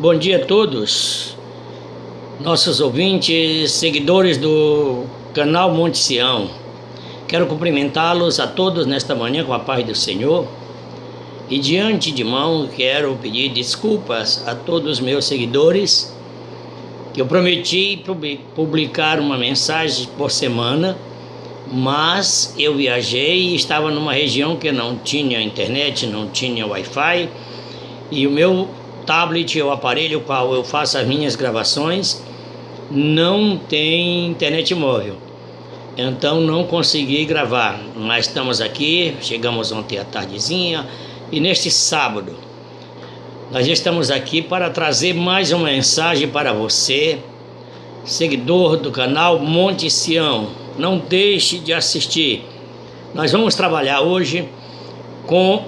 Bom dia a todos, nossos ouvintes, seguidores do canal Monte Sião. Quero cumprimentá-los a todos nesta manhã com a paz do Senhor. E de antemão quero pedir desculpas a todos os meus seguidores, que eu prometi publicar uma mensagem por semana, mas eu viajei e estava numa região que não tinha internet, não tinha Wi-Fi, e o meu tablet, o aparelho qual eu faço as minhas gravações, não tem internet móvel. Então não consegui gravar, mas estamos aqui, chegamos ontem à tardezinha, e neste sábado nós estamos aqui para trazer mais uma mensagem para você, seguidor do canal Monte Sião. Não deixe de assistir. Nós vamos trabalhar hoje com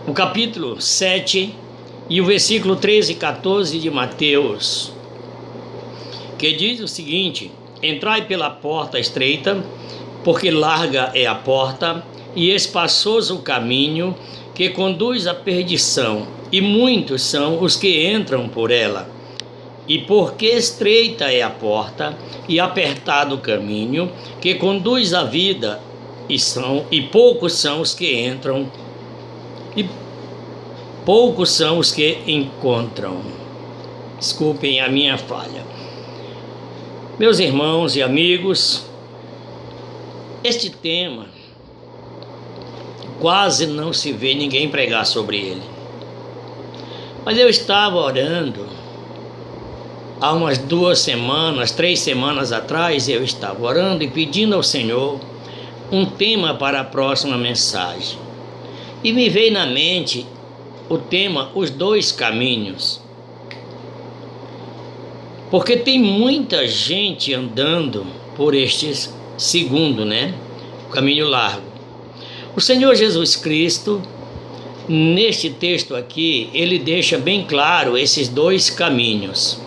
o capítulo 7 e o versículo 13 e 14 de Mateus, que diz o seguinte: entrai pela porta estreita, porque larga é a porta e espaçoso o caminho que conduz à perdição, e muitos são os que entram por ela. E porque estreita é a porta e apertado o caminho que conduz à vida, e poucos são os que entram, e poucos são os que encontram. Desculpem a minha falha. Meus irmãos e amigos, este tema quase não se vê ninguém pregar sobre ele. Mas eu estava orando há umas 3 semanas atrás, eu estava orando e pedindo ao Senhor um tema para a próxima mensagem. E me veio na mente o tema, os dois caminhos. Porque tem muita gente andando por este segundo, o caminho largo. O Senhor Jesus Cristo, neste texto aqui, ele deixa bem claro esses dois caminhos.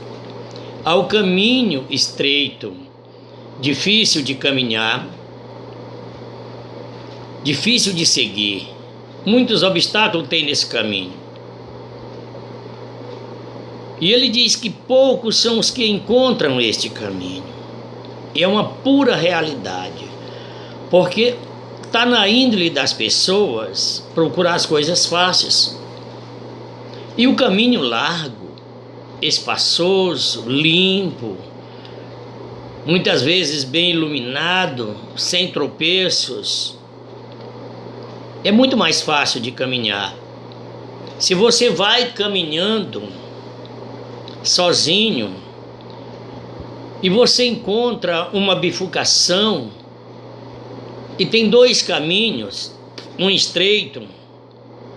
Há o caminho estreito, difícil de caminhar, difícil de seguir. Muitos obstáculos tem nesse caminho. E ele diz que poucos são os que encontram este caminho. É uma pura realidade, porque está na índole das pessoas procurar as coisas fáceis. E o caminho largo, espaçoso, limpo, muitas vezes bem iluminado, sem tropeços, é muito mais fácil de caminhar. Se você vai caminhando sozinho e você encontra uma bifurcação e tem dois caminhos, um estreito,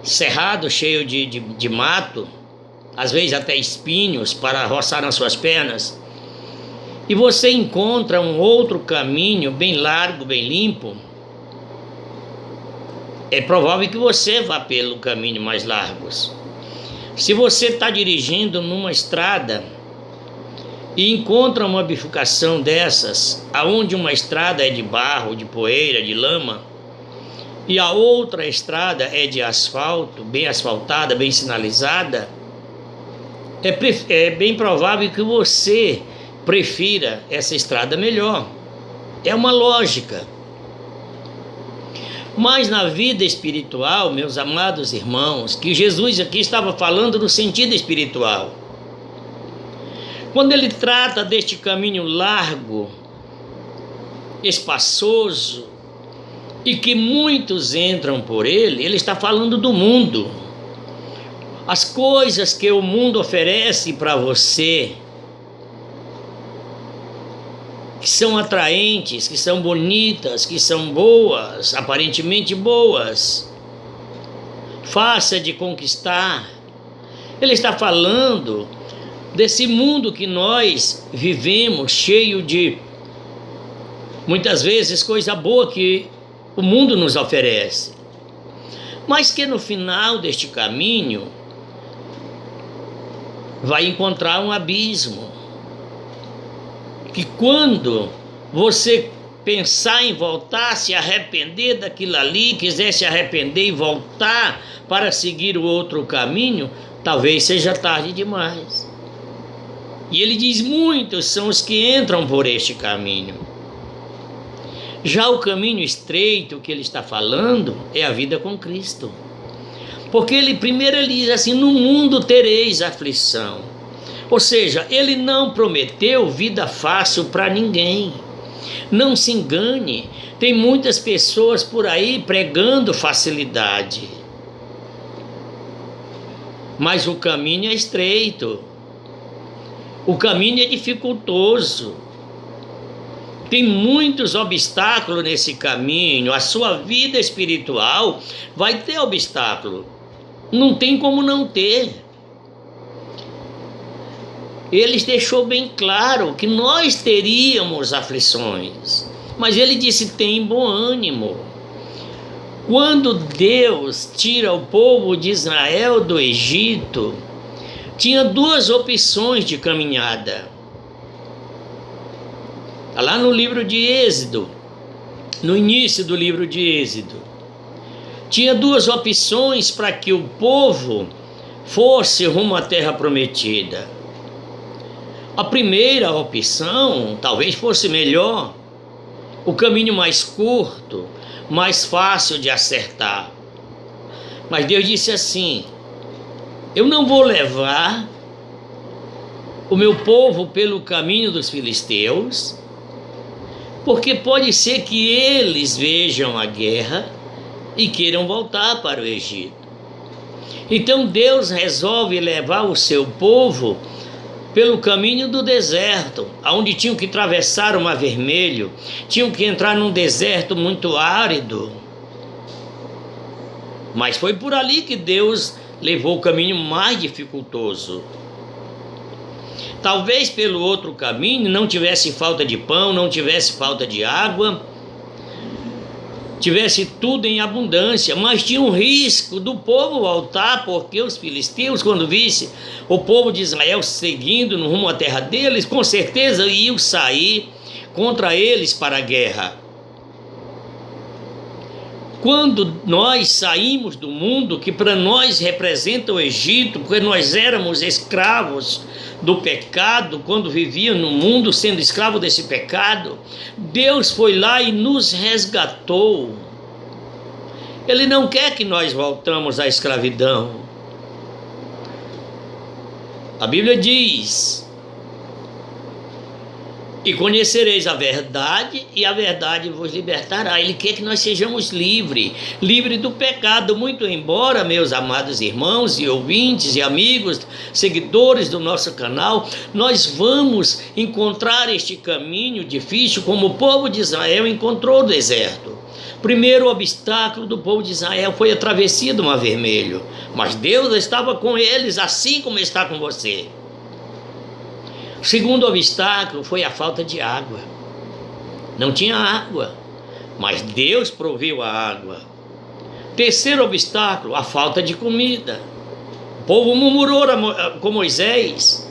cerrado, cheio de mato, às vezes até espinhos para roçar nas suas pernas, e você encontra um outro caminho bem largo, bem limpo, é provável que você vá pelo caminho mais largo. Se você está dirigindo numa estrada e encontra uma bifurcação dessas, aonde uma estrada é de barro, de poeira, de lama, e a outra estrada é de asfalto, bem asfaltada, bem sinalizada, é bem provável que você prefira essa estrada melhor. É uma lógica. Mas na vida espiritual, meus amados irmãos, que Jesus aqui estava falando no sentido espiritual, quando ele trata deste caminho largo, espaçoso, e que muitos entram por ele, ele está falando do mundo. As coisas que o mundo oferece para você, que são atraentes, que são bonitas, que são boas, aparentemente boas, fácil de conquistar. Ele está falando desse mundo que nós vivemos, cheio de, muitas vezes, coisa boa que o mundo nos oferece, mas que no final deste caminho vai encontrar um abismo, que quando você pensar em voltar, se arrepender daquilo ali, quiser se arrepender e voltar para seguir o outro caminho, talvez seja tarde demais. E ele diz: muitos são os que entram por este caminho. Já o caminho estreito que ele está falando é a vida com Cristo. Porque ele diz assim: no mundo tereis aflição. Ou seja, ele não prometeu vida fácil para ninguém. Não se engane, tem muitas pessoas por aí pregando facilidade. Mas o caminho é estreito. O caminho é dificultoso. Tem muitos obstáculos nesse caminho. A sua vida espiritual vai ter obstáculo. Não tem como não ter. Ele deixou bem claro que nós teríamos aflições. Mas ele disse: tem bom ânimo. Quando Deus tira o povo de Israel do Egito, tinha duas opções de caminhada. Lá no livro de Êxodo, no início do livro de Êxodo, tinha duas opções para que o povo fosse rumo à terra prometida. A primeira opção talvez fosse melhor, o caminho mais curto, mais fácil de acertar. Mas Deus disse assim: eu não vou levar o meu povo pelo caminho dos filisteus, porque pode ser que eles vejam a guerra e queiram voltar para o Egito. Então Deus resolve levar o seu povo pelo caminho do deserto, onde tinham que atravessar o Mar Vermelho, tinham que entrar num deserto muito árido. Mas foi por ali que Deus levou o caminho mais dificultoso. Talvez pelo outro caminho não tivesse falta de pão, não tivesse falta de água, tivesse tudo em abundância, mas tinha um risco do povo voltar, porque os filisteus, quando vissem o povo de Israel seguindo no rumo à terra deles, com certeza iam sair contra eles para a guerra. Quando nós saímos do mundo, que para nós representa o Egito, porque nós éramos escravos do pecado, quando vivíamos no mundo sendo escravo desse pecado, Deus foi lá e nos resgatou. Ele não quer que nós voltamos à escravidão. A Bíblia diz: e conhecereis a verdade, e a verdade vos libertará. Ele quer que nós sejamos livres do pecado. Muito embora, meus amados irmãos e ouvintes e amigos, seguidores do nosso canal, nós vamos encontrar este caminho difícil como o povo de Israel encontrou o deserto. Primeiro obstáculo do povo de Israel foi a travessia do Mar Vermelho, mas Deus estava com eles, assim como está com você. O segundo obstáculo foi a falta de água. Não tinha água, mas Deus proveu a água. Terceiro obstáculo, a falta de comida. O povo murmurou com Moisés,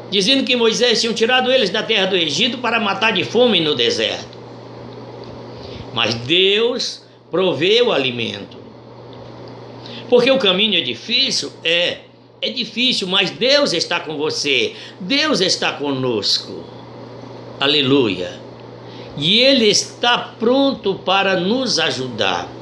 dizendo que Moisés tinha tirado eles da terra do Egito para matar de fome no deserto. Mas Deus proveu o alimento. Porque o caminho é difícil? É difícil, mas Deus está com você. Deus está conosco. Aleluia. E Ele está pronto para nos ajudar.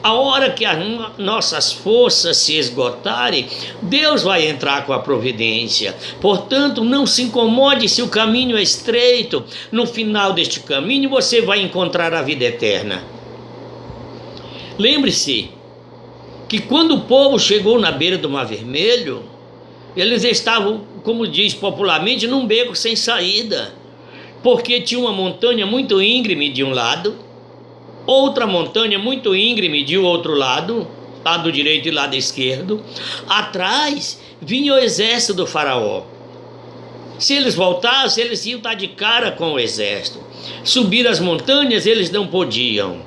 A hora que as nossas forças se esgotarem, Deus vai entrar com a providência. Portanto, não se incomode se o caminho é estreito. No final deste caminho, você vai encontrar a vida eterna. Lembre-se que quando o povo chegou na beira do Mar Vermelho, eles estavam, como diz popularmente, num beco sem saída. Porque tinha uma montanha muito íngreme de um lado, outra montanha muito íngreme de outro lado direito e lado esquerdo. Atrás vinha o exército do faraó. Se eles voltassem, eles iam estar de cara com o exército. Subir as montanhas eles não podiam.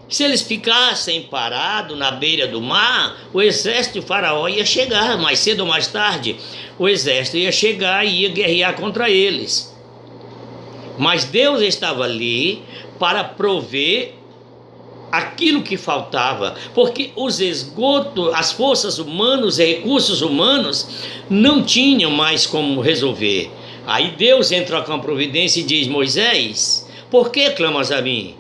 Se eles ficassem parados na beira do mar, o exército do faraó ia chegar. Mais cedo ou mais tarde, o exército ia chegar e ia guerrear contra eles. Mas Deus estava ali para prover aquilo que faltava, porque os esgotos, as forças humanas e recursos humanos não tinham mais como resolver. Aí Deus entra com a providência e diz: Moisés, por que clamas a mim?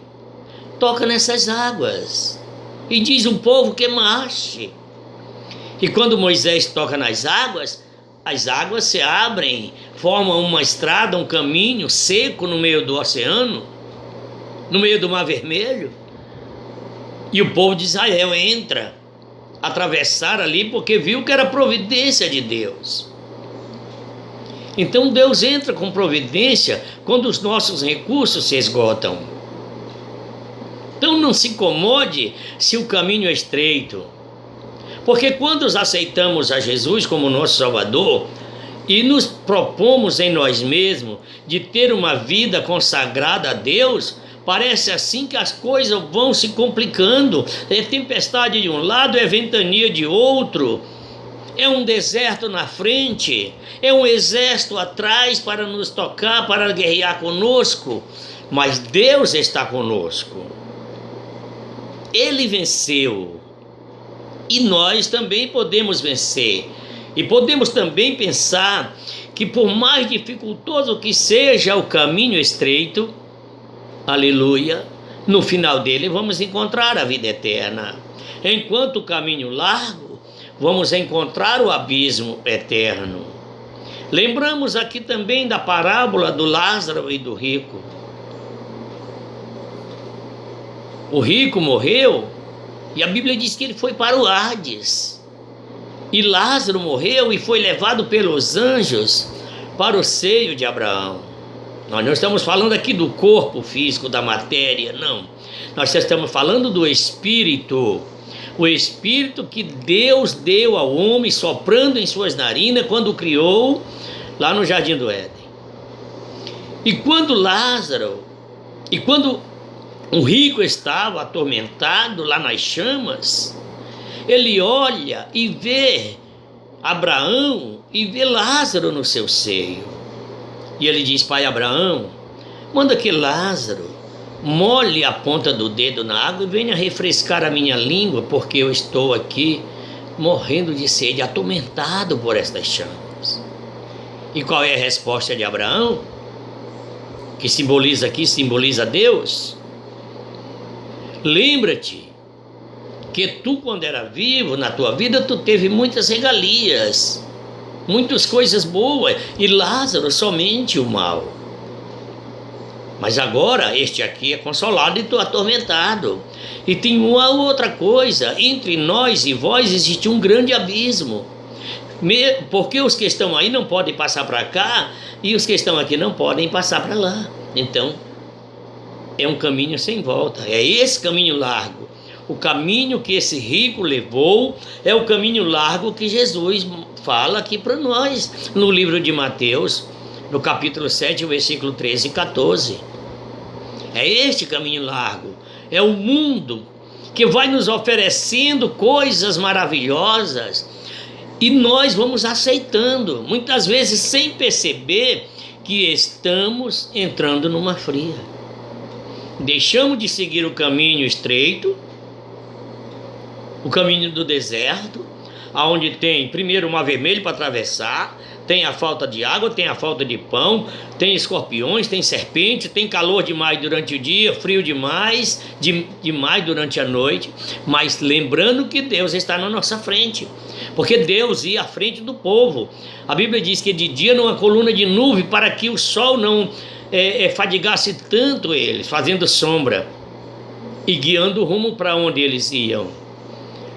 Toca nessas águas e diz o povo que marche. E quando Moisés toca nas águas, as águas se abrem, formam uma estrada, um caminho seco no meio do oceano, no meio do Mar Vermelho. E o povo de Israel entra, atravessar ali, porque viu que era providência de Deus. Então Deus entra com providência quando os nossos recursos se esgotam. Então não se incomode se o caminho é estreito. Porque quando aceitamos a Jesus como nosso Salvador e nos propomos em nós mesmos de ter uma vida consagrada a Deus, parece assim que as coisas vão se complicando. É tempestade de um lado, é ventania de outro. É um deserto na frente, é um exército atrás para nos tocar, para guerrear conosco. Mas Deus está conosco. Ele venceu. E nós também podemos vencer. E podemos também pensar que por mais dificultoso que seja o caminho estreito, aleluia, no final dele vamos encontrar a vida eterna. Enquanto o caminho largo, vamos encontrar o abismo eterno. Lembramos aqui também da parábola do Lázaro e do rico. O rico morreu e a Bíblia diz que ele foi para o Hades. E Lázaro morreu e foi levado pelos anjos para o seio de Abraão. Nós não estamos falando aqui do corpo físico, da matéria, não. Nós estamos falando do Espírito. O Espírito que Deus deu ao homem, soprando em suas narinas, quando o criou, lá no Jardim do Éden. E quando o rico estava atormentado lá nas chamas, ele olha e vê Abraão e vê Lázaro no seu seio. E ele diz: Pai Abraão, manda que Lázaro molhe a ponta do dedo na água e venha refrescar a minha língua, porque eu estou aqui morrendo de sede, atormentado por estas chamas. E qual é a resposta de Abraão? Que simboliza Deus. Lembra-te que tu, quando era vivo, na tua vida, tu teve muitas regalias, muitas coisas boas, e Lázaro somente o mal. Mas agora este aqui é consolado e tu atormentado. E tem uma outra coisa: entre nós e vós existe um grande abismo, porque os que estão aí não podem passar para cá e os que estão aqui não podem passar para lá. Então é um caminho sem volta, é esse caminho largo. O caminho que esse rico levou é o caminho largo que Jesus fala aqui para nós, no livro de Mateus, no capítulo 7, versículo 13 e 14. É este caminho largo, é o mundo que vai nos oferecendo coisas maravilhosas e nós vamos aceitando, muitas vezes sem perceber que estamos entrando numa fria. Deixamos de seguir o caminho estreito, o caminho do deserto, onde tem primeiro o Mar Vermelho para atravessar, tem a falta de água, tem a falta de pão, tem escorpiões, tem serpente, tem calor demais durante o dia, frio demais, demais durante a noite, mas lembrando que Deus está na nossa frente, porque Deus ia à frente do povo. A Bíblia diz que de dia numa coluna de nuvem para que o sol não fadigasse tanto eles, fazendo sombra e guiando o rumo para onde eles iam.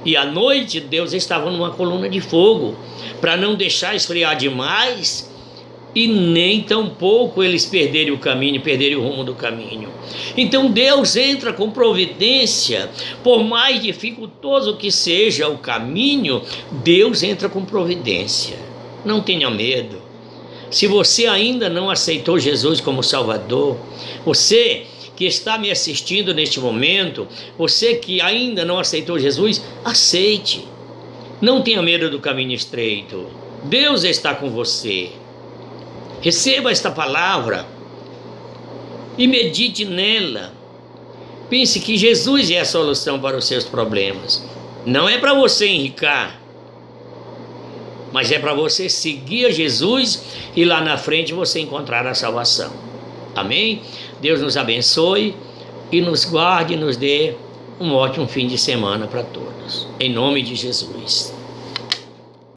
E à noite Deus estava numa coluna de fogo para não deixar esfriar demais e nem tampouco eles perderem o caminho, perderem o rumo do caminho. Então Deus entra com providência, por mais dificultoso que seja o caminho, Deus entra com providência. Não tenha medo. Se você ainda não aceitou Jesus como Salvador, você que está me assistindo neste momento, você que ainda não aceitou Jesus, aceite. Não tenha medo do caminho estreito. Deus está com você. Receba esta palavra e medite nela. Pense que Jesus é a solução para os seus problemas. Não é para você enricar, mas é para você seguir a Jesus e lá na frente você encontrar a salvação. Amém? Deus nos abençoe e nos guarde e nos dê um ótimo fim de semana para todos. Em nome de Jesus.